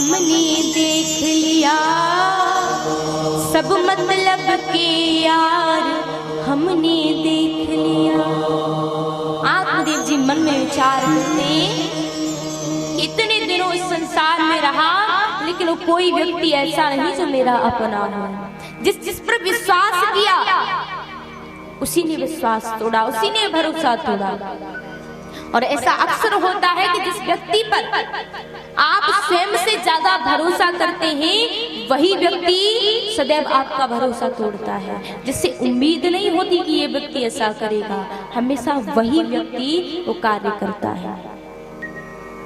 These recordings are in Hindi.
हमने देख लिया सब मतलब के यार, हमने देख लिया। आत्मदेव जी मन में विचार करते, इतने दिनों इस संसार में रहा लेकिन वो कोई व्यक्ति ऐसा नहीं जो मेरा अपना हो। जिस पर विश्वास किया उसी ने विश्वास तोड़ा, उसी ने भरोसा तोड़ा। और ऐसा अक्सर होता है कि जिस व्यक्ति पर आप स्वयं से ज्यादा भरोसा करते हैं वही व्यक्ति सदैव आपका भरोसा तोड़ता है। जिससे उम्मीद नहीं होती कि ये व्यक्ति ऐसा करेगा, हमेशा वही व्यक्ति वो कार्य करता है।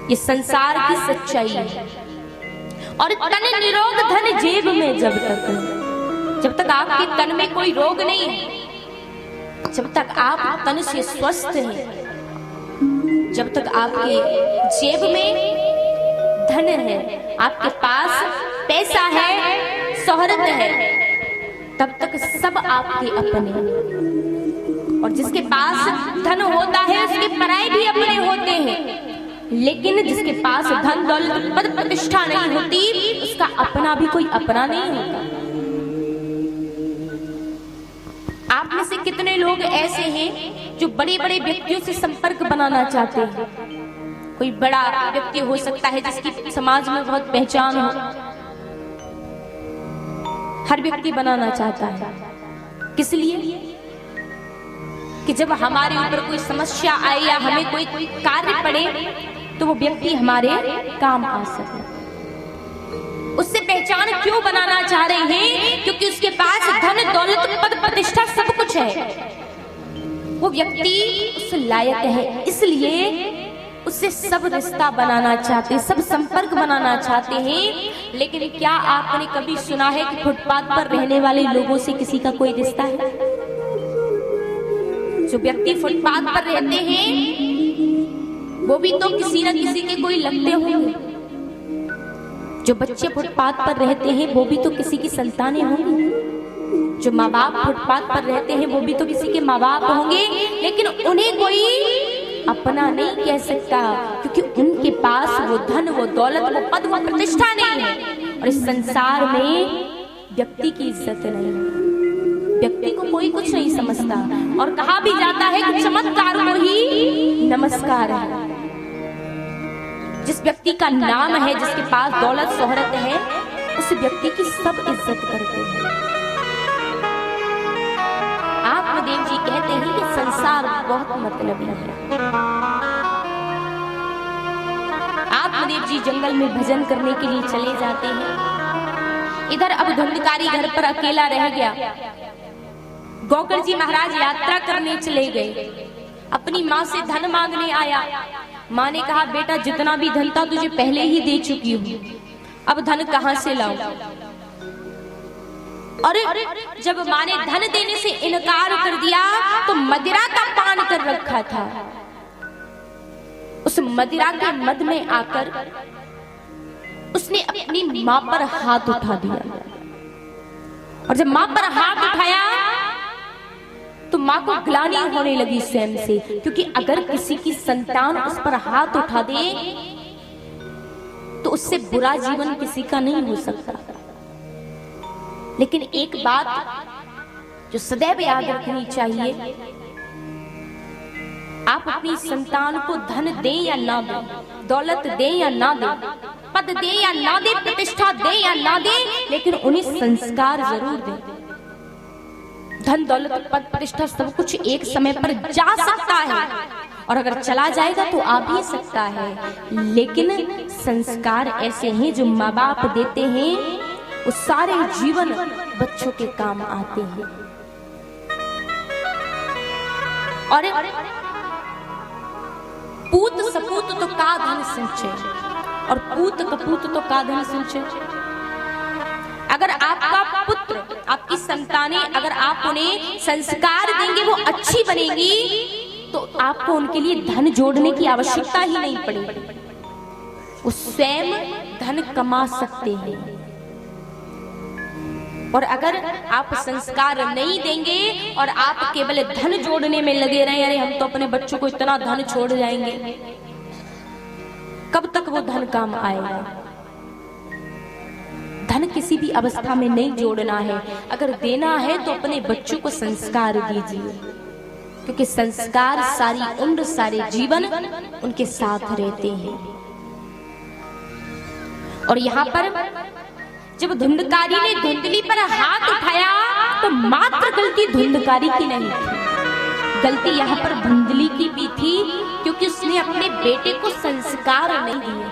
ये संसार की सच्चाई है। और तन निरोग धन जेब में, जब तक आपके तन में कोई रोग नहीं है, जब तक आप तन से स्वस्थ हैं, जब तक आपके जेब में धन है, आपके पास पैसा है, शोहरत है, तब तक सब आपके अपने। और जिसके पास धन होता है उसके पराये भी अपने होते हैं, लेकिन जिसके पास धन दौलत पद प्रतिष्ठा नहीं होती उसका अपना भी कोई अपना नहीं होता। आप में से कितने लोग ऐसे हैं जो बड़े बड़े व्यक्तियों से संपर्क बनाना चाहते हैं? कोई बड़ा व्यक्ति हो सकता है जिसकी समाज में बहुत पहचान हो, हर व्यक्ति बनाना चाहता है। किस लिए? कि जब हमारे ऊपर कोई समस्या आए या हमें कोई कार्य पड़े तो वो व्यक्ति हमारे काम आ सके। उससे पहचान क्यों बनाना चाह रहे हैं? क्योंकि उसके पास धन दौलत पद प्रतिष्ठा सब कुछ है, वो व्यक्ति उस लायक है, इसलिए उससे सब रिश्ता बनाना चाहते, सब संपर्क बनाना चाहते हैं। लेकिन क्या आपने कभी सुना है कि फुटपाथ पर रहने वाले लोगों से किसी का कोई रिश्ता है? जो व्यक्ति फुटपाथ पर रहते हैं वो भी तो किसी न किसी के कोई लगते होंगे। जो बच्चे फुटपाथ पर रहते हैं वो भी तो किसी की संतानें होंगी। जो माँ बाप फुटपाथ पर रहते हैं वो भी तो किसी के माँ बाप होंगे, लेकिन उन्हें कोई अपना नहीं कह सकता क्योंकि उनके पास वो धन, वो दौलत, वो पद, वो प्रतिष्ठा नहीं है। और इस संसार में व्यक्ति की इज्जत नहीं है, व्यक्ति को कोई कुछ नहीं समझता। और कहा भी जाता है कि चमत्कार को ही नमस्कार है। जिस व्यक्ति का नाम है, जिसके पास दौलत शोहरत है, उस व्यक्ति की सब इज्जत करते हैं। आत्मदेव जी कहते हैं कि संसार बहुत मतलबी है। आत्मदेव जी जंगल में भजन करने के लिए चले जाते हैं। इधर अब धुंधकारी घर पर अकेला रह गया। गोकर जी महाराज यात्रा करने चले गए, अपनी माँ से धन मांगने आया। माँ ने कहा, बेटा जितना भी धन था तुझे पहले ही दे चुकी हूँ, अब धन कहाँ से लाऊं? और जब माँ ने धन देने से इनकार कर दिया तो मदिरा का पान कर रखा था, उस मदिरा के मद में आकर उसने अपनी माँ पर हाथ उठा दिया। और जब माँ पर हाथ उठाया तो माँ को ग्लानि होने लगी स्वयं से, क्योंकि अगर किसी की संतान उस पर हाथ उठा दे तो उससे बुरा जीवन किसी का नहीं हो सकता। लेकिन एक बात जो सदैव याद रखनी चाहिए, आप अपनी संतान को धन दें या ना दें, दौलत दें या ना दें, पद दें या ना दें, प्रतिष्ठा दें या ना दें, लेकिन उन्हें संस्कार जरूर दें। धन दौलत पद प्रतिष्ठा सब कुछ एक समय पर जा सकता है और अगर चला जाएगा तो आ भी सकता है, लेकिन संस्कार ऐसे हैं जो माँ बाप देते हैं वो सारे जीवन बच्चों के काम आते हैं। और पूत सपूत तो का धन संचय, और पूत कपूत तो का धन संचय। अगर आपका पुत्र, आपकी संतानें, अगर आप उन्हें संस्कार देंगे वो अच्छी बनेगी तो आपको उनके लिए धन जोड़ने की आवश्यकता ही नहीं पड़ेगी, वो स्वयं धन कमा सकते हैं। और अगर आप संस्कार नहीं देंगे और आप केवल धन जोड़ने में लगे रहे, अरे हम तो अपने बच्चों को इतना धन छोड़ जाएंगे, कब तक वो धन काम आएगा? धन किसी भी अवस्था में नहीं जोड़ना है। अगर देना है तो अपने बच्चों को संस्कार दीजिए, क्योंकि संस्कार सारी उम्र सारे जीवन उनके साथ रहते हैं। और यहाँ पर जब धुंधकारी ने धुंधली पर हाथ उठाया तो मात्र गलती धुंधकारी की नहीं थी, गलती यहाँ पर धुंधली की भी थी, क्योंकि उसने अपने बेटे को संस्कार नहीं दिए।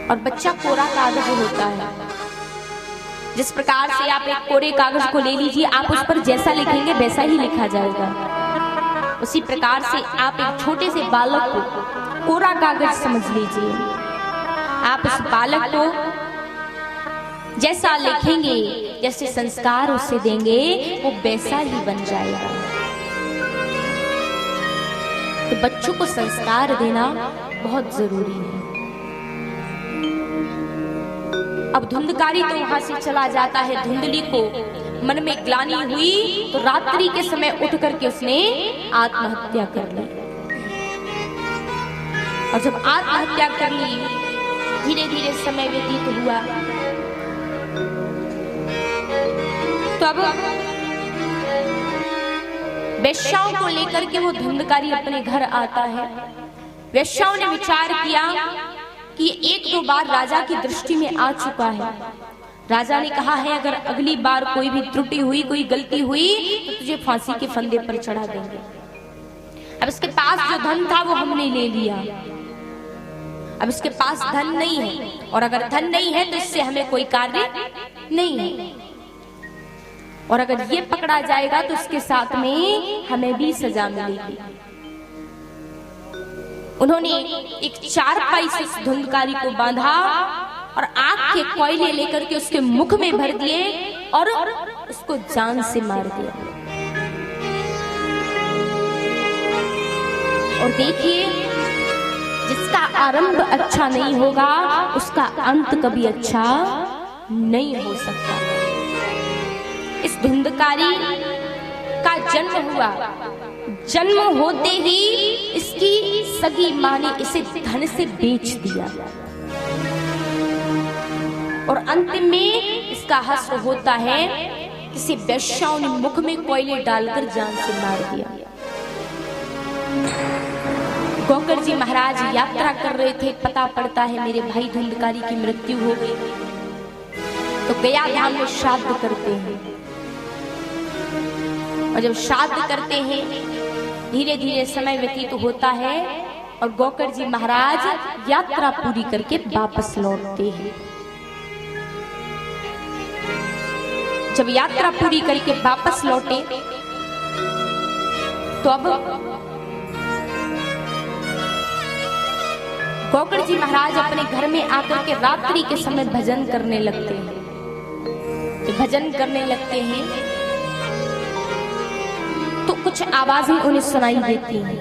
और बच्चा कोरा कागज होता है, जिस प्रकार से आप एक कोरे कागज को ले लीजिए, आप उस पर जैसा लिखेंगे वैसा ही लिखा जाएगा। उसी प्रकार से आप एक छोटे से बालक को कोरा कागज समझ लीजिए। आप उस बालक को जैसा लिखेंगे, जैसे संस्कार उसे देंगे, वो वैसा ही बन जाएगा। तो बच्चों को संस्कार देना बहुत जरूरी है। अब धुंधकारी तो वहां से चला जाता है। धुंधली को मन में ग्लानि हुई तो रात्रि के समय उठ करके उसने आत्महत्या कर ली। और जब आत्महत्या कर ली, धीरे धीरे समय व्यतीत हुआ। तो अब वेश्याओं को लेकर के वो धुंधकारी अपने घर आता है। वेश्याओं ने विचार किया कि एक दो बार राजा की दृष्टि में आ चुका है। राजा ने कहा है अगर अगली बार कोई भी त्रुटि हुई, कोई गलती हुई तो तुझे फांसी के फंदे पर चढ़ा देंगे। अब इसके पास जो धन था वो हमने ले लिया, अब इसके पास धन नहीं है, और अगर धन नहीं है तो इससे हमें कोई कार्य नहीं है, और अगर ये पकड़ा जाएगा तो इसके साथ में हमें भी सजा मिलेगी। उन्होंने एक चारपाई से उस धुंधकारी को बांधा और आग के कोयले लेकर के उसके मुख में भर दिए और उसको जान से मार दिया। और देखिए, जिसका आरंभ अच्छा नहीं होगा उसका अंत कभी अच्छा नहीं हो सकता। इस धुंधकारी का जन्म हुआ, जन्म होते ही इसकी सगी मां ने इसे धन से बेच दिया, और अंतिम में इसका हश्र होता है किसी वेश्याओं ने मुख में कोयले डालकर जान से मार दिया। गोकर जी महाराज यात्रा कर रहे थे, पता पड़ता है मेरे भाई धुंधकारी की मृत्यु हो गई, तो गया धाम में श्राद्ध करते हैं। और जब श्राद्ध करते हैं, धीरे धीरे समय व्यतीत होता है और गोकर जी महाराज यात्रा पूरी करके वापस लौटते हैं। जब यात्रा पूरी करके वापस लौटे तो अब गोकर जी महाराज अपने घर में आकर के रात्रि के समय भजन करने लगते हैं। भजन करने लगते हैं तो कुछ आवाजें उन्हें सुनाई देती हैं,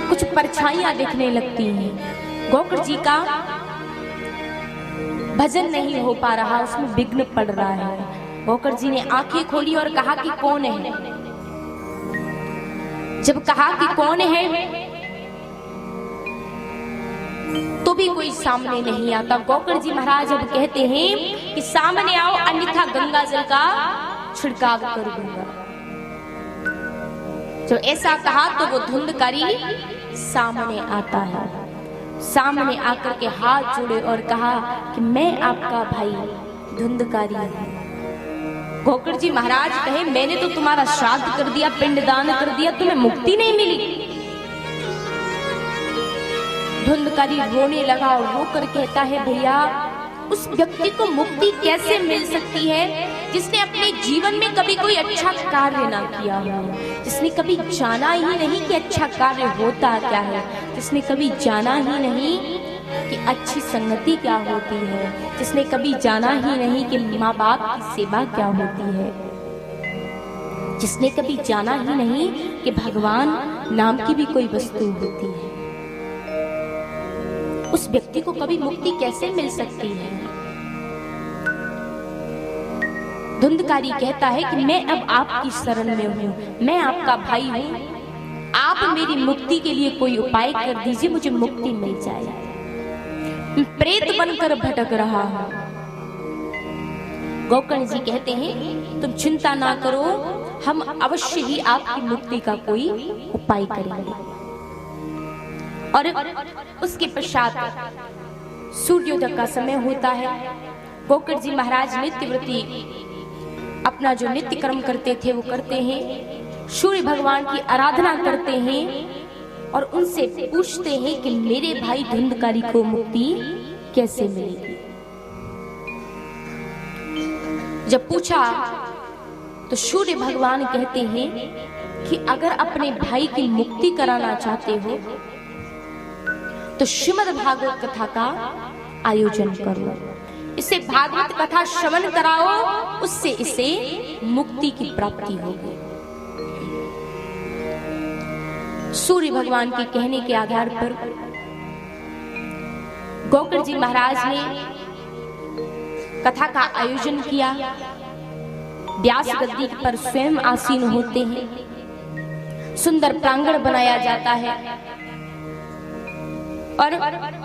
कुछ परछाइयां दिखने लगती हैं। गोकर जी का भजन नहीं हो पा रहा, उसमें विघ्न पड़ रहा है। गोकर जी ने आंखें खोली और कहा कि कौन है। जब कहा कि कौन है तो भी कोई सामने नहीं आता। गोकर जी महाराज अब कहते हैं कि सामने आओ, अन्यथा गंगा जल का छिड़काव कर दूंगा। जो ऐसा कहा तो वो धुंधकारी सामने आता है। सामने आकर के हाथ जोड़े और कहा कि मैं आपका भाई धुंधकारी हूं। गोकर जी महाराज कहे मैंने तो तुम्हारा श्राद्ध कर दिया, पिंडदान कर दिया, तुम्हें मुक्ति नहीं मिली। धुंधकारी रोने लगा और रोकर कहता है भैया, उस व्यक्ति को मुक्ति कैसे मिल सकती है जिसने अपने जीवन में कभी कोई अच्छा कार्य ना किया हो, जिसने कभी जाना ही नहीं कि अच्छा कार्य होता क्या है, जिसने कभी जाना ही नहीं कि अच्छी संगति क्या होती है, जिसने कभी जाना ही नहीं कि माँ बाप की सेवा क्या होती है, जिसने कभी जाना ही नहीं कि भगवान नाम की भी कोई वस्तु होती है। उस व्यक्ति को कभी मुक्ति कैसे मिल सकती है? धुंधकारी कहता है कि मैं अब आपकी शरण में हूँ, मैं आपका भाई हूँ, आप मेरी मुक्ति के लिए कोई उपाय कर दीजिए, मुझे मुक्ति मिल जाए। प्रेत बनकर भटक रहा हूं। गोकर्ण जी कहते हैं तुम चिंता ना करो, हम अवश्य ही आपकी मुक्ति का कोई उपाय करेंगे। और उसके पश्चात सूर्योदय का समय होता है। गोकर्ण जी महाराज नित्यव्रती अपना जो नित्य कर्म करते थे वो करते हैं, सूर्य भगवान की आराधना करते हैं और उनसे पूछते हैं कि मेरे भाई धुंधकारी को मुक्ति कैसे मिलेगी। जब पूछा तो सूर्य भगवान कहते हैं कि अगर अपने भाई की मुक्ति कराना चाहते हो तो श्रीमद् भागवत कथा का आयोजन करो, इसे भागवत कथा श्रवण कराओ, उससे इसे मुक्ति की प्राप्ति होगी। सूर्य भगवान के कहने के आधार पर गोकर्ण जी महाराज ने कथा का आयोजन किया। व्यास गद्दी पर स्वयं आसीन होते हैं, सुंदर प्रांगण बनाया जाता है और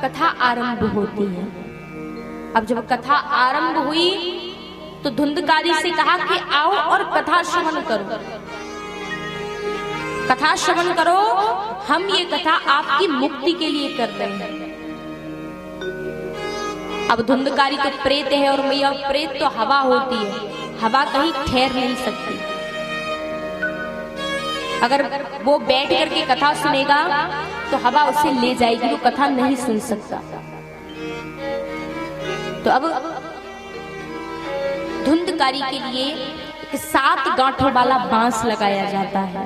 कथा आरंभ होती है। अब जब कथा आरंभ हुई तो धुंधकारी से कहा कि आओ और कथा श्रवण करो, कथा श्रवण करो, हम ये कथा आपकी मुक्ति के लिए कर रहे हैं। अब धुंधकारी तो प्रेत है और मैया प्रेत तो हवा होती है, हवा कहीं ठहर नहीं सकती। अगर वो बैठ करके कथा सुनेगा तो हवा उसे ले जाएगी, वो कथा नहीं सुन सकता। तो अब धुंधकारी के लिए एक 7 गांठों वाला बांस लगाया जाता है।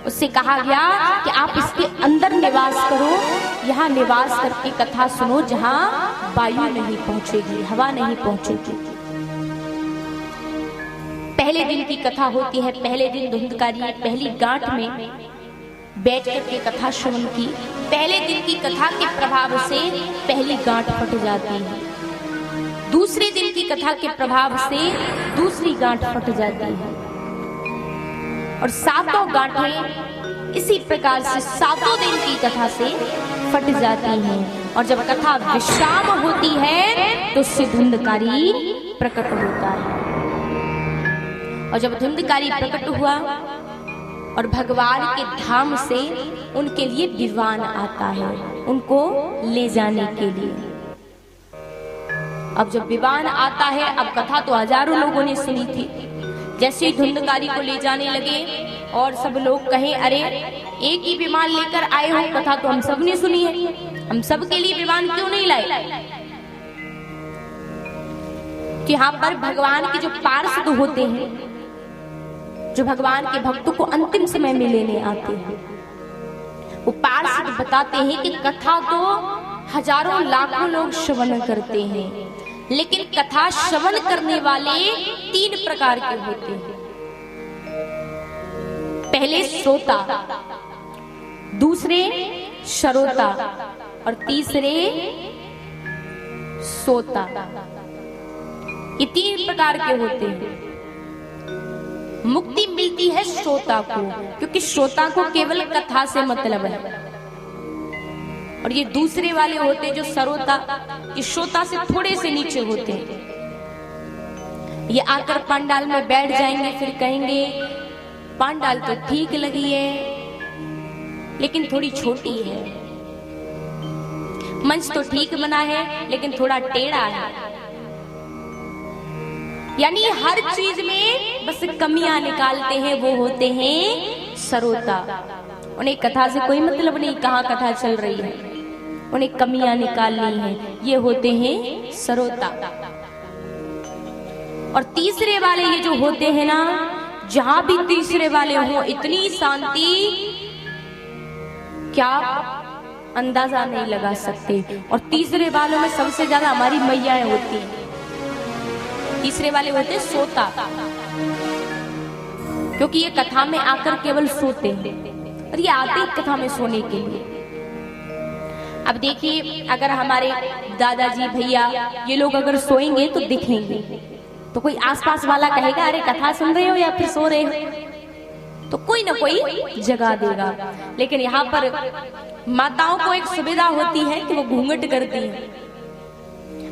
उससे कहा गया कि आप इसके अंदर निवास करो, यहाँ निवास करके कथा सुनो, जहाँ वायु नहीं पहुंचेगी, हवा नहीं पहुंचेगी। पहले दिन की कथा होती है। पहले दिन धुंधकारी पहली गांठ में बैठ करके कथा श्रवण की। पहले दिन की कथा के प्रभाव से पहली गांठ फट जाती है। दूसरे दिन की कथा के प्रभाव से दूसरी गांठ फट जाती है और 7 गांठें इसी प्रकार से 7 दिन की कथा से फट जाती हैं। और जब कथा विश्राम होती है तो उससे धुंधकारी प्रकट होता है। और जब धुंधकारी प्रकट हुआ और भगवान के धाम से उनके लिए विमान आता है, उनको ले जाने के लिए। अब जब विमान आता है, अब कथा तो हजारों लोगों ने सुनी थी। जैसे ही धुंधकारी को ले जाने लगे और सब लोग कहें अरे एक ही विमान लेकर आए हो, कथा तो हम सब ने सुनी है, हम सब के लिए विमान क्यों नहीं लाए। कि यहाँ पर भगवान के जो पार्षद होते हैं, जो भगवान के भक्तों को अंतिम समय में लेने आते हैं, वो पार्षद बताते हैं कि कथा तो हजारों लाखों लोग श्रवण करते हैं, लेकिन कथा श्रवण करने वाले 3 प्रकार के होते हैं। पहले श्रोता, दूसरे श्रोता और तीसरे सोता। ये 3 प्रकार के होते हैं। मुक्ति मिलती है श्रोता को, क्योंकि श्रोता को केवल कथा से मतलब है। और ये दूसरे वाले होते हैं जो सरोता, ये श्रोता से थोड़े से नीचे होते हैं। ये आकर पंडाल में बैठ जाएंगे, फिर कहेंगे पंडाल तो ठीक लगी है लेकिन थोड़ी छोटी है, मंच तो ठीक बना है लेकिन थोड़ा टेढ़ा है। यानी हर चीज में बस कमियां निकालते हैं, वो होते हैं सरोता। उन्हें कथा से कोई मतलब नहीं कहाँ कथा चल रही है, उन्हें कमियां निकालनी है, ये होते हैं सरोता। और तीसरे वाले ये जो होते हैं ना, जहां भी तीसरे वाले हो इतनी शांति क्या अंदाजा नहीं लगा सकते। और तीसरे वालों में सबसे ज्यादा हमारी मैयाएं होती हैं। तीसरे वाले होते सोता, क्योंकि ये कथा में आकर केवल सोते हैं और ये आते हैं कथा में सोने के लिए। अब देखिए, अगर हमारे दादाजी भैया ये लोग अगर सोएंगे तो दिखेंगे, तो कोई आसपास वाला कहेगा अरे कथा सुन रहे हो या फिर सो रहे हो, तो कोई ना कोई जगा देगा। लेकिन यहाँ पर माताओं को एक सुविधा होती है कि वो घूंघट करती है,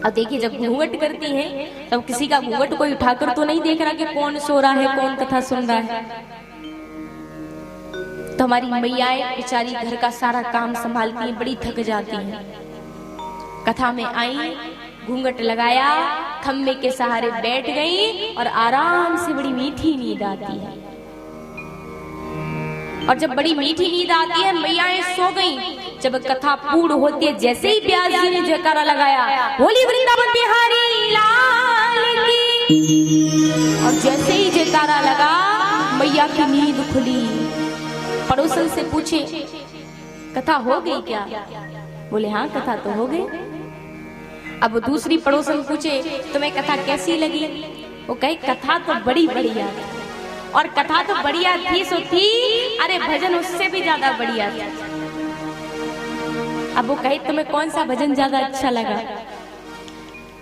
अब देखिए जब घूंघट करती हैं तब किसी का घूंघट कोई उठाकर तो नहीं देख रहा कि कौन सो रहा है कौन कथा सुन रहा है। तो हमारी मैयाएं बेचारी घर का सारा काम संभालती हैं, बड़ी थक जाती हैं। कथा में आई, घूंघट लगाया, खम्बे के सहारे बैठ गई और आराम से बड़ी मीठी नींद आती है। और जब बड़ी मीठी नींद आती है मैयाएं सो गई। जब कथा पूर्ण होती है जैसे ही व्यास जी ने जयकारा लगाया, बोली वृंदावन बिहारी लाल की, और जैसे ही जयकारा लगा मैया की नींद खुली। पड़ोसन से पूछे कथा हो गई क्या? बोले हाँ कथा तो हो गई। अब दूसरी पड़ोसन पूछे तुम्हें कथा कैसी लगी? वो कहे कथा तो बड़ी बढ़िया, और कथा तो बढ़िया थी सो थी, अरे भजन उससे भी ज्यादा बढ़िया था। अब वो कहे तुम्हें कौन सा भजन ज्यादा अच्छा लगा?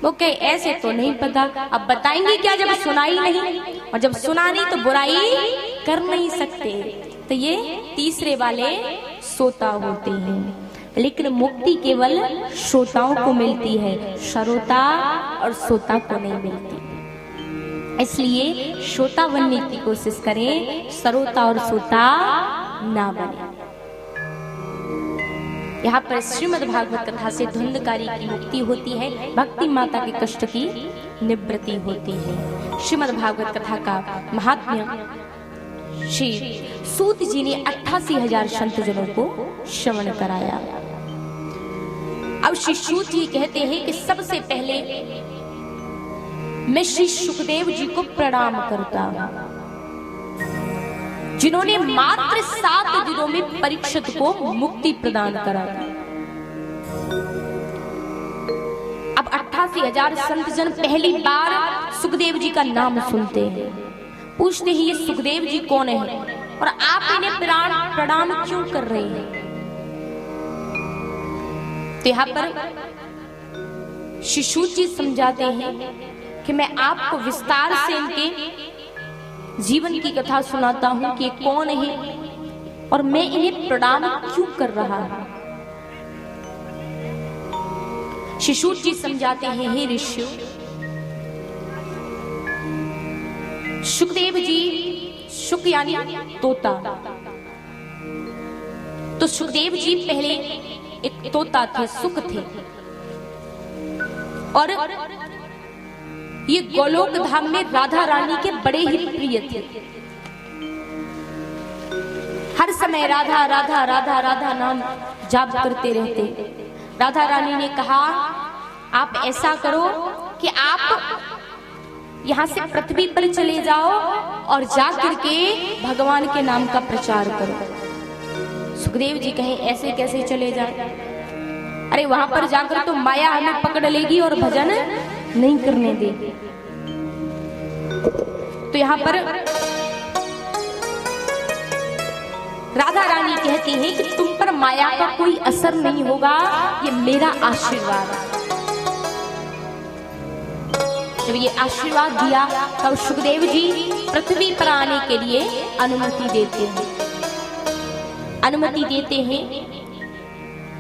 वो कहे ऐसे तो नहीं पता, अब बताएंगे क्या जब सुनाई नहीं, और जब सुना नहीं तो बुराई कर नहीं सकते। तो ये तीसरे वाले श्रोता होते हैं, लेकिन मुक्ति केवल श्रोताओं को मिलती है, श्रोता और श्रोता को नहीं मिलती। इसलिए श्रोता बनने की कोशिश करें, श्रोता और श्रोता ना बने। यहाँ पर श्रीमद् भागवत कथा से धुंधकारी की मुक्ति होती है, भक्ति माता के कष्ट की निवृत्ति होती है। श्रीमद् भागवत कथा का महात्म्य श्री सूत जी ने 88,000 संत जनों को श्रवण कराया। अब श्री सूत जी कहते हैं कि सबसे पहले मैं श्री सुखदेव जी को प्रणाम करता हूं, जिन्होंने मात्र 7 दिनों में परीक्षित को मुक्ति प्रदान करा। अब 88,000 संत जन पहली बार सुखदेव जी का नाम सुनते हैं, पूछते हैं ये सुखदेव जी कौन है और आप इन्हें प्रणाम क्यों कर रहे हैं? तो यहाँ पर श्री सूत जी समझाते हैं कि मैं आपको विस्तार से इनके जीवन की कथा सुनाता हूं कि कौन है और मैं इन्हें प्रणाम क्यों कर रहा हूं। श्री सूत जी समझाते हैं, हे ऋषियों, सुखदेव जी, सुख यानी तोता, तो सुखदेव जी पहले एक तोता थे, सुख थे, और ये गोलोक धाम में राधा रानी के बड़े ही प्रिय थे। हर समय राधा राधा राधा राधा नाम जाप करते रहते। राधा रानी ने कहा आप ऐसा करो कि आप यहाँ से पृथ्वी पर चले जाओ और जाकर के भगवान के नाम का प्रचार करो। सुखदेव जी कहे ऐसे कैसे चले जाए? अरे वहां पर जाकर तो माया हमें पकड़ लेगी और भजन नहीं करने देगी। तो यहाँ पर राधा रानी कहती है कि तुम पर माया का कोई असर नहीं होगा, ये मेरा आशीर्वाद है। जब ये आशीर्वाद दिया तब सुखदेव जी पृथ्वी पर आने के लिए अनुमति देते हैं। अनुमति देते हैं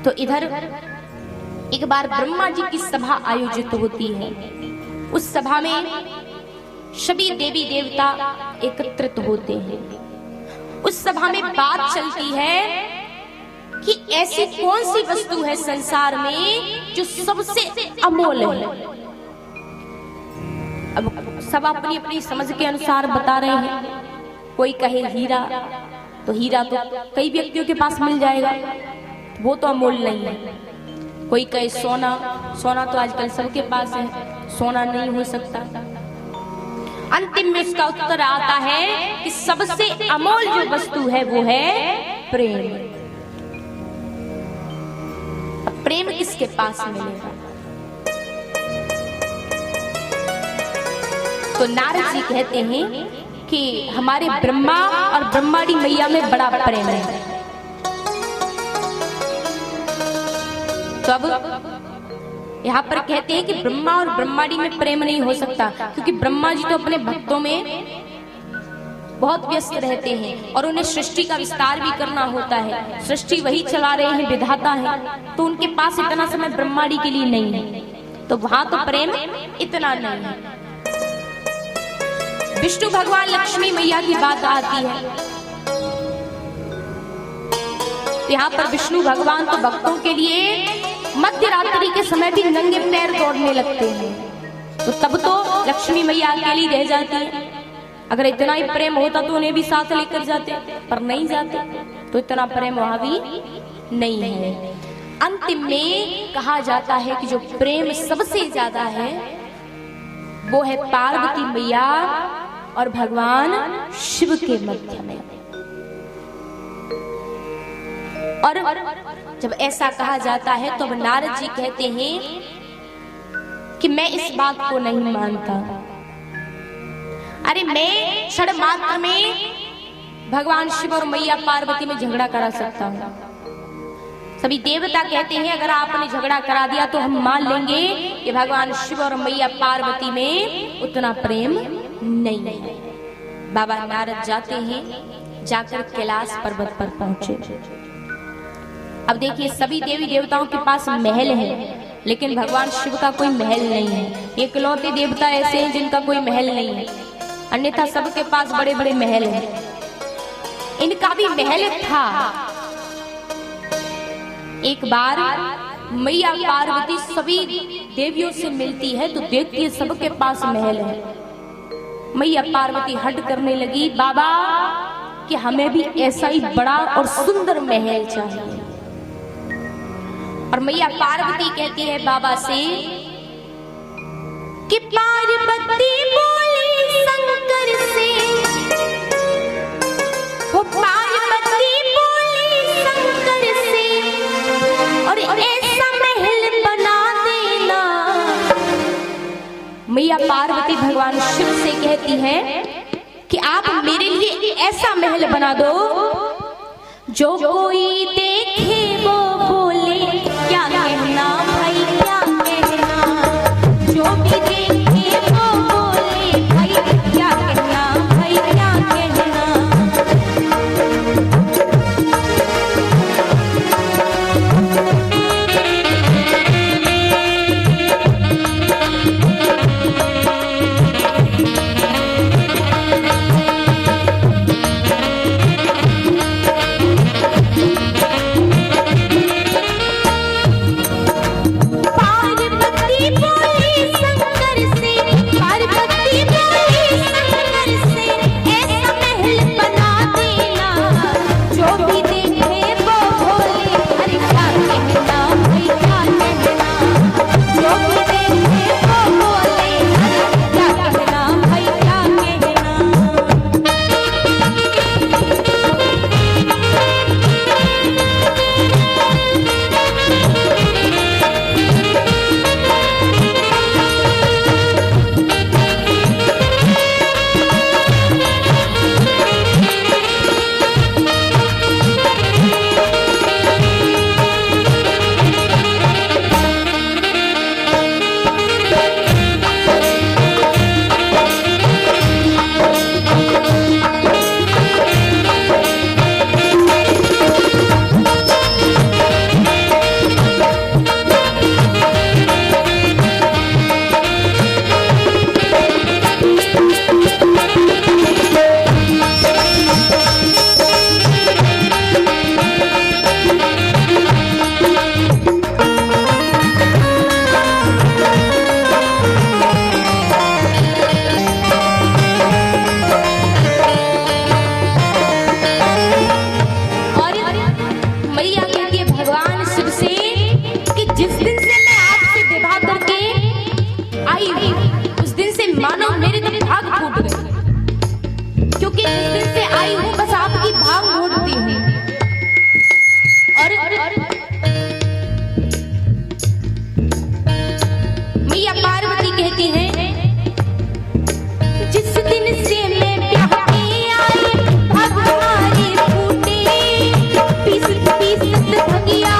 तो इधर एक बार ब्रह्मा जी की सभा आयोजित होती है। उस सभा में सभी देवी देवता एकत्रित होते हैं। उस सभा में बात चलती है कि ऐसी कौन सी वस्तु है संसार में जो सबसे अमोल है। अब सब अपनी अपनी समझ के अनुसार बता रहे हैं। कोई कहे हीरा, तो हीरा तो कई व्यक्तियों के पास मिल जाएगा, वो तो अमोल नहीं है। कोई कहे सोना, सोना तो आजकल सबके पास है, सोना नहीं हो सकता। अंतिम में इसका उत्तर आता है कि सबसे अमोल जो वस्तु है वो है प्रेम। प्रेम किसके पास मिलेगा? तो नारद जी कहते हैं कि हमारे ब्रह्मा और ब्रह्माणी मैया में बड़ा प्रेम है। तो अब यहाँ पर कहते हैं कि ब्रह्मा और ब्रह्माणी में प्रेम नहीं हो सकता, क्योंकि ब्रह्मा जी तो अपने भक्तों में बहुत व्यस्त रहते हैं और उन्हें सृष्टि का विस्तार भी करना होता है। सृष्टि वही चला रहे हैं, विधाता है, तो उनके पास इतना समय ब्रह्माणी के लिए नहीं है। तो वहां तो प्रेम इतना नहीं है। विष्णु भगवान लक्ष्मी मैया की बात आती है, यहाँ पर विष्णु भगवान तो भक्तों के लिए मध्य रात्रि के समय भी नंगे पैर दौड़ने लगते हैं, तो तब तो लक्ष्मी मैया अकेली रह जाती है। अगर इतना ही प्रेम होता तो उन्हें भी साथ लेकर जाते, पर नहीं जाते, तो इतना प्रेम वहां भी नहीं है। अंतिम में कहा जाता है कि जो प्रेम सबसे ज्यादा है वो है पार्वती मैया और भगवान शिव के मध्य में। और जब ऐसा कहा जाता है तो अब नारद जी कहते हैं कि मैं इस बात को नहीं मानता। अरे मैं क्षण मात्र में भगवान शिव और मैया पार्वती में झगड़ा करा सकता हूँ। सभी देवता कहते हैं अगर आपने झगड़ा करा दिया तो हम मान लेंगे कि भगवान शिव और मैया पार्वती में उतना प्रेम नहीं है। बाबा नारद जाते हैं, जाकर कैलाश पर्वत पर पहुंचे। अब देखिए सभी देवी देवताओं के पास महल है, लेकिन भगवान शिव का कोई महल नहीं है। इकलौते देवता ऐसे हैं जिनका कोई महल नहीं है, अन्यथा सबके पास बड़े बड़े महल हैं। इनका भी महल था। एक बार मैया पार्वती सभी देवियों से मिलती है तो देखती है सबके पास महल है। मैया पार्वती हट करने लगी, बाबा कि हमें भी ऐसा ही बड़ा और सुंदर महल चाहिए। और मैया पार्वती कहती है बाबा से कि पार्वती बोली शंकर से, वो पार्वती बोली शंकर से और ऐसा महल बना देना। मैया पार्वती भगवान शिव से कहती है कि आप मेरे लिए ऐसा महल बना दो जो कोई देखे वो बोले क्या कहना भाई क्या कहना, जो भी देखे वो बोले भाई क्या कहना भाई क्या कहना। भगिया